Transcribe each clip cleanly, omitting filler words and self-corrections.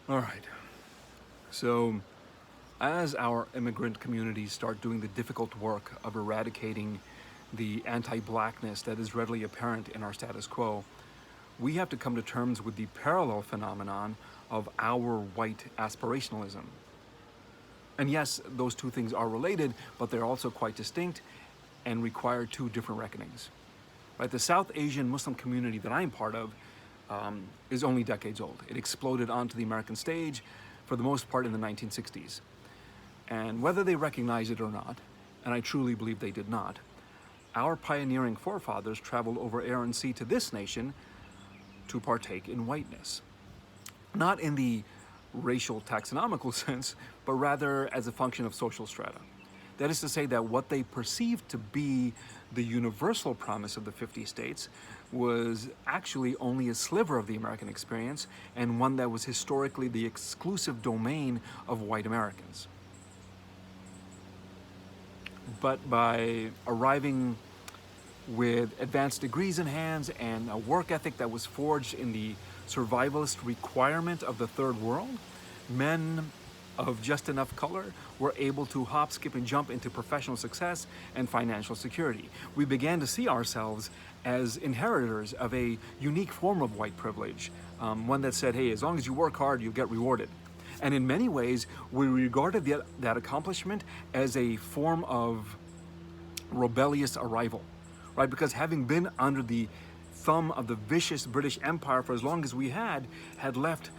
All right. So, as our immigrant communities start doing the difficult work of eradicating the anti blackness that is readily apparent in our status quo, we have to come to terms with the parallel phenomenon of our white aspirationalism. And yes, those two things are related, but they're also quite distinct and require two different reckonings. Right? The South Asian Muslim community that I'm part of is only decades old. It exploded onto the American stage for the most part in the 1960s. And whether they recognize it or not, and I truly believe they did not, our pioneering forefathers traveled over air and sea to this nation to partake in whiteness. Not in the racial taxonomical sense, but rather as a function of social strata. That is to say that what they perceived to be the universal promise of the 50 states was actually only a sliver of the American experience, and one that was historically the exclusive domain of white Americans. But by arriving with advanced degrees in hands and a work ethic that was forged in the survivalist requirement of the third world, men of just enough color were able to hop, skip, and jump into professional success and financial security. We began to see ourselves as inheritors of a unique form of white privilege, one that said, hey, as long as you work hard, you'll get rewarded. And in many ways, we regarded that accomplishment as a form of rebellious arrival, right? Because having been under the thumb of the vicious British Empire for as long as we had left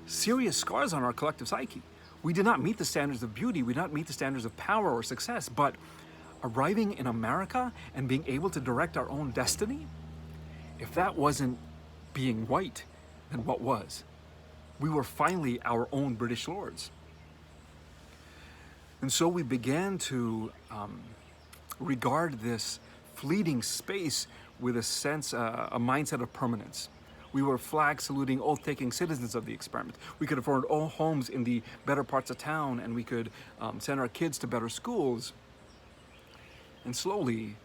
serious scars on our collective psyche. We did not meet the standards of beauty, we did not meet the standards of power or success, but arriving in America and being able to direct our own destiny, if that wasn't being white, then what was? We were finally our own British lords. And so we began to regard this fleeting space with a sense, a mindset of permanence. We were flag-saluting, oath-taking citizens of the experiment. We could afford all homes in the better parts of town, and we could send our kids to better schools. And slowly,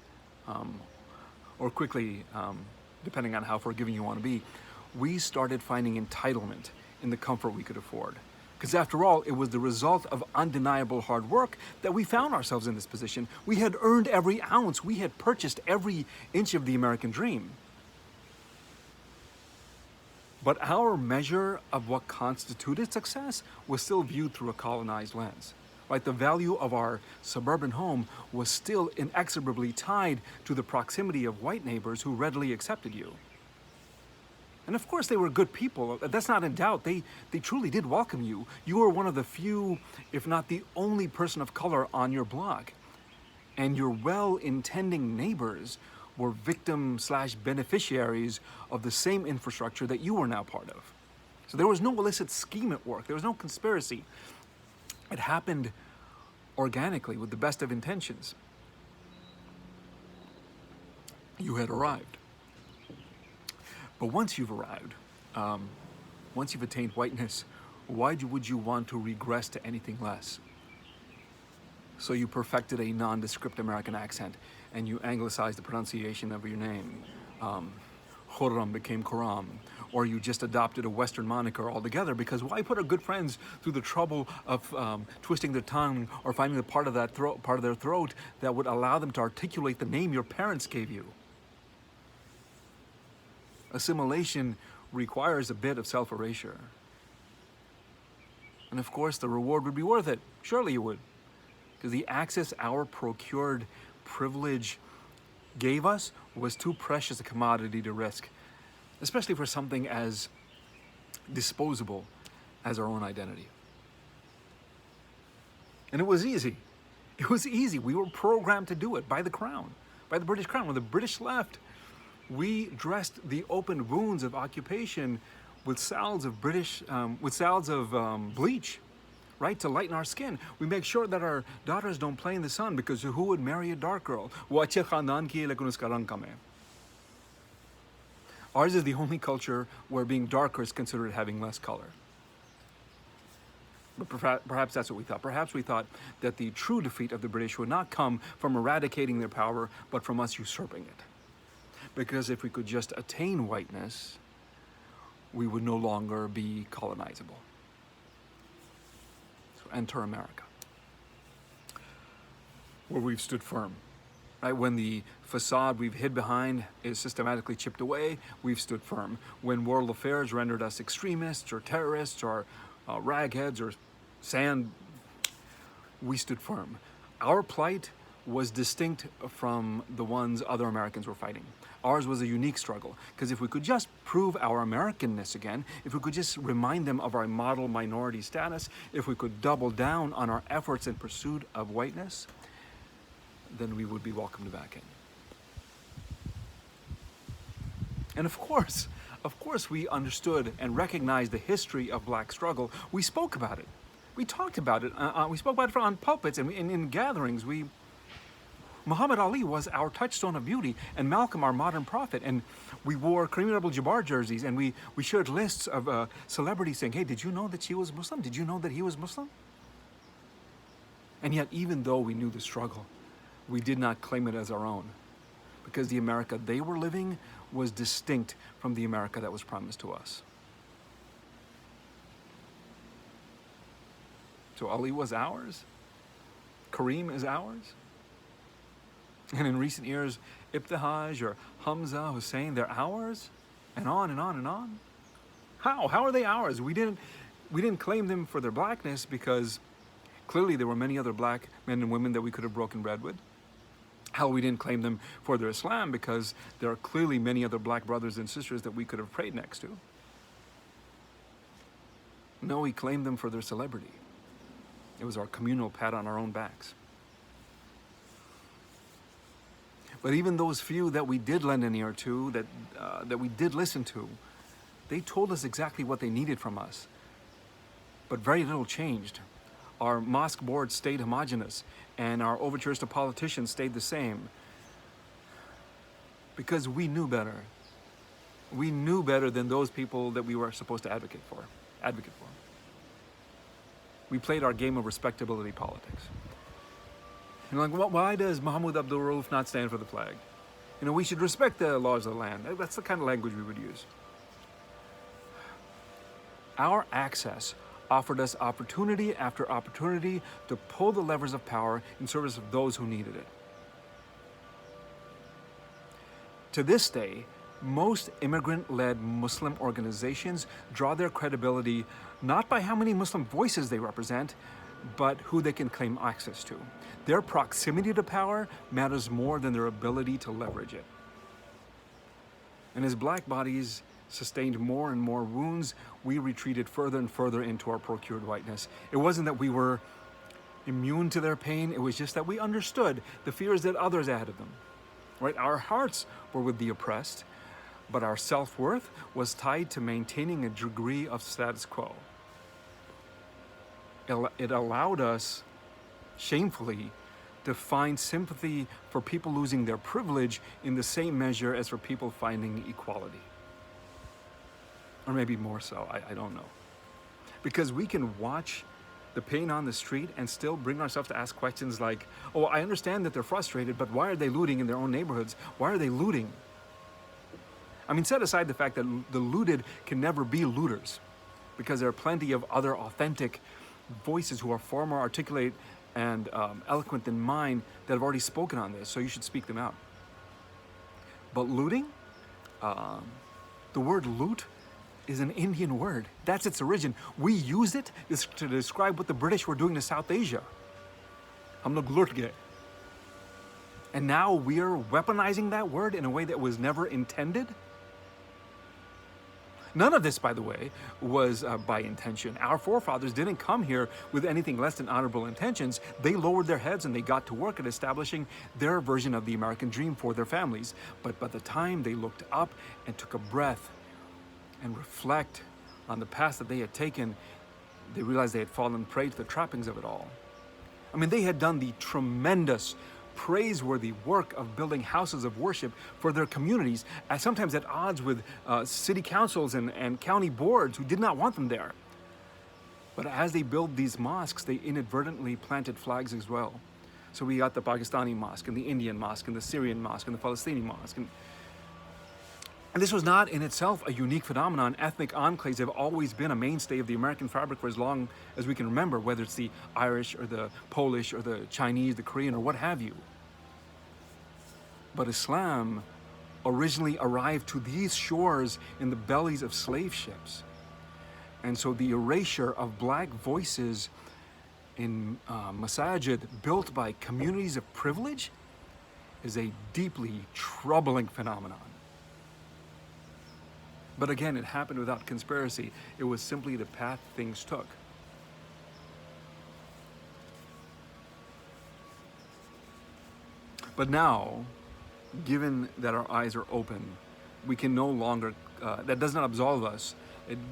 or quickly, depending on how forgiving you want to be, we started finding entitlement in the comfort we could afford. Because after all, it was the result of undeniable hard work that we found ourselves in this position. We had earned every ounce. We had purchased every inch of the American dream. But our measure of what constituted success was still viewed through a colonized lens. Right? The value of our suburban home was still inexorably tied to the proximity of white neighbors who readily accepted you. And of course, they were good people. That's not in doubt. They truly did welcome you. You were one of the few, if not the only person of color on your block. And your well-intending neighbors were victim/beneficiaries of the same infrastructure that you were now part of. So there was no illicit scheme at work. There was no conspiracy. It happened organically with the best of intentions. You had arrived. But once you've arrived, once you've attained whiteness, why would you want to regress to anything less? So you perfected a nondescript American accent, and you anglicized the pronunciation of your name. Khurram became Khurram. Or you just adopted a Western moniker altogether, because why put our good friends through the trouble of twisting their tongue or finding the part of their throat that would allow them to articulate the name your parents gave you? Assimilation requires a bit of self-erasure. And of course, the reward would be worth it. Surely it would. Because the access our procured privilege gave us was too precious a commodity to risk, especially for something as disposable as our own identity. And it was easy. It was easy. We were programmed to do it by the Crown, by the British Crown. When the British left, we dressed the open wounds of occupation with salves of bleach, right, to lighten our skin. We make sure that our daughters don't play in the sun, because who would marry a dark girl? Ours is the only culture where being darker is considered having less color. But perhaps that's what we thought. Perhaps we thought that the true defeat of the British would not come from eradicating their power, but from us usurping it. Because if we could just attain whiteness, we would no longer be colonizable. enter America, where we've stood firm. Right? When the facade we've hid behind is systematically chipped away, we've stood firm. When world affairs rendered us extremists or terrorists or ragheads or sand, we stood firm. Our plight was distinct from the ones other Americans were fighting. Ours was a unique struggle, because if we could just prove our Americanness again, if we could just remind them of our model minority status, if we could double down on our efforts in pursuit of whiteness, then we would be welcomed back in. And of course, we understood and recognized the history of black struggle. We spoke about it. We talked about it. We spoke about it on pulpits and in gatherings. Muhammad Ali was our touchstone of beauty, and Malcolm our modern prophet. And we wore Kareem Abdul-Jabbar jerseys, and we shared lists of celebrities saying, hey, did you know that she was Muslim? Did you know that he was Muslim? And yet, even though we knew the struggle, we did not claim it as our own, because the America they were living was distinct from the America that was promised to us. So Ali was ours. Kareem is ours. And in recent years, Ibtihaj or Hamza, Hussein, they're ours, and on and on and on. How? How are they ours? We didn't claim them for their blackness, because clearly there were many other black men and women that we could have broken bread with. Hell, we didn't claim them for their Islam, because there are clearly many other black brothers and sisters that we could have prayed next to. No, we claimed them for their celebrity. It was our communal pat on our own backs. But even those few that we did lend an ear to, that we did listen to, they told us exactly what they needed from us. But very little changed. Our mosque board stayed homogenous, and our overtures to politicians stayed the same. Because we knew better. We knew better than those people that we were supposed to advocate for. We played our game of respectability politics. And why does Mahmoud Abdul Rauf not stand for the flag? We should respect the laws of the land. That's the kind of language we would use. Our access offered us opportunity after opportunity to pull the levers of power in service of those who needed it. To this day, most immigrant-led Muslim organizations draw their credibility not by how many Muslim voices they represent, but who they can claim access to. Their proximity to power matters more than their ability to leverage it. And as black bodies sustained more and more wounds, we retreated further and further into our procured whiteness. It wasn't that we were immune to their pain, it was just that we understood the fears that others added them. Right? Our hearts were with the oppressed, but our self-worth was tied to maintaining a degree of status quo. It allowed us, shamefully, to find sympathy for people losing their privilege in the same measure as for people finding equality. Or maybe more so, I don't know. Because we can watch the pain on the street and still bring ourselves to ask questions like, oh, I understand that they're frustrated, but why are they looting in their own neighborhoods? Why are they looting? I mean, set aside the fact that the looted can never be looters, because there are plenty of other authentic voices who are far more articulate and eloquent than mine that have already spoken on this, so you should speak them out. But looting, the word loot is an Indian word. That's its origin. We use it to describe what the British were doing to South Asia. Hum log lut gaye. And now we are weaponizing that word in a way that was never intended. None of this, by the way, was by intention. Our forefathers didn't come here with anything less than honorable intentions. They lowered their heads and they got to work at establishing their version of the American dream for their families. But by the time they looked up and took a breath and reflect on the path that they had taken, they realized they had fallen prey to the trappings of it all. I mean, they had done the tremendous, praiseworthy work of building houses of worship for their communities, sometimes at odds with city councils and county boards who did not want them there. But as they built these mosques, they inadvertently planted flags as well. So we got the Pakistani mosque, and the Indian mosque, and the Syrian mosque, and the Palestinian mosque. And And this was not in itself a unique phenomenon. Ethnic enclaves have always been a mainstay of the American fabric for as long as we can remember, whether it's the Irish or the Polish or the Chinese, the Korean, or what have you. But Islam originally arrived to these shores in the bellies of slave ships. And so the erasure of black voices in masajid built by communities of privilege is a deeply troubling phenomenon. But again, it happened without conspiracy. It was simply the path things took. But now, given that our eyes are open, we can no longer, that does not absolve us.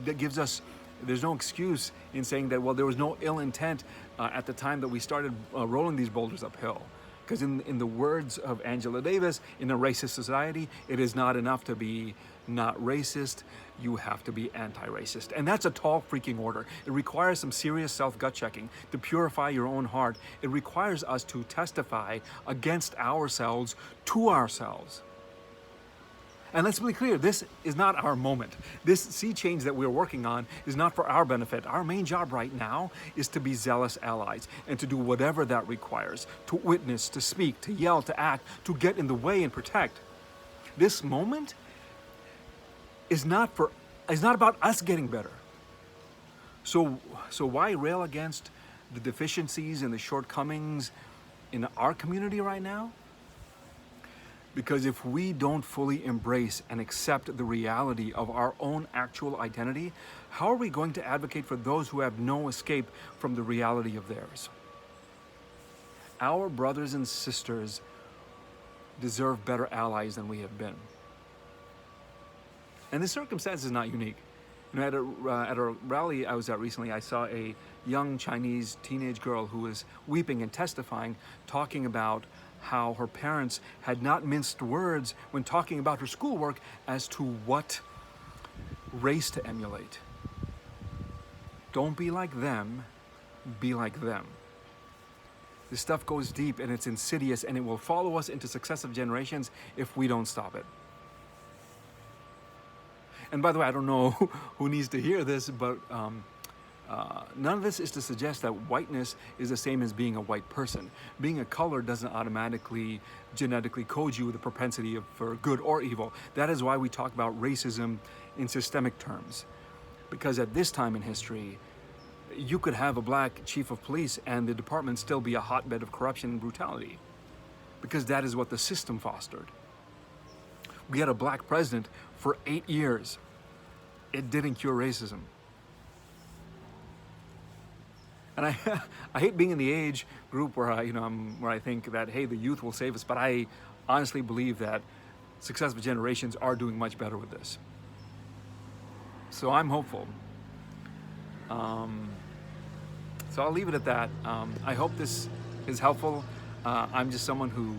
That gives us, there's no excuse in saying that, well, there was no ill intent at the time that we started rolling these boulders uphill. Because in the words of Angela Davis, in a racist society, it is not enough to be not racist, you have to be anti-racist. And that's a tall freaking order. It requires some serious self-gut checking to purify your own heart. It requires us to testify against ourselves to ourselves. And let's be clear, this is not our moment. This sea change that we're working on is not for our benefit. Our main job right now is to be zealous allies and to do whatever that requires, to witness, to speak, to yell, to act, to get in the way and protect. This moment is not about us getting better. So why rail against the deficiencies and the shortcomings in our community right now? Because if we don't fully embrace and accept the reality of our own actual identity, how are we going to advocate for those who have no escape from the reality of theirs? Our brothers and sisters deserve better allies than we have been. And this circumstance is not unique. You know, at a rally I was at recently, I saw a young Chinese teenage girl who was weeping and testifying, talking about how her parents had not minced words when talking about her schoolwork as to what race to emulate. Don't be like them, be like them. This stuff goes deep and it's insidious, and it will follow us into successive generations if we don't stop it. And by the way, I don't know who needs to hear this, but none of this is to suggest that whiteness is the same as being a white person. Being a color doesn't automatically genetically code you with a propensity for good or evil. That is why we talk about racism in systemic terms. Because at this time in history, you could have a black chief of police and the department still be a hotbed of corruption and brutality. Because that is what the system fostered. We had a black president for 8 years. It didn't cure racism. And I hate being in the age group where I think that, hey, the youth will save us, but I honestly believe that successive generations are doing much better with this. So I'm hopeful. So I'll leave it at that. I hope this is helpful. I'm just someone who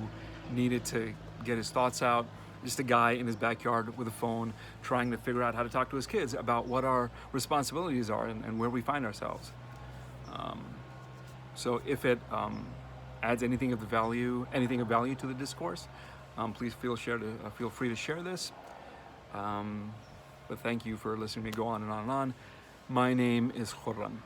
needed to get his thoughts out. Just a guy in his backyard with a phone trying to figure out how to talk to his kids about what our responsibilities are and where we find ourselves. So if it adds anything of value to the discourse, please feel free to share this. But thank you for listening to me go on and on and on. My name is Khurram.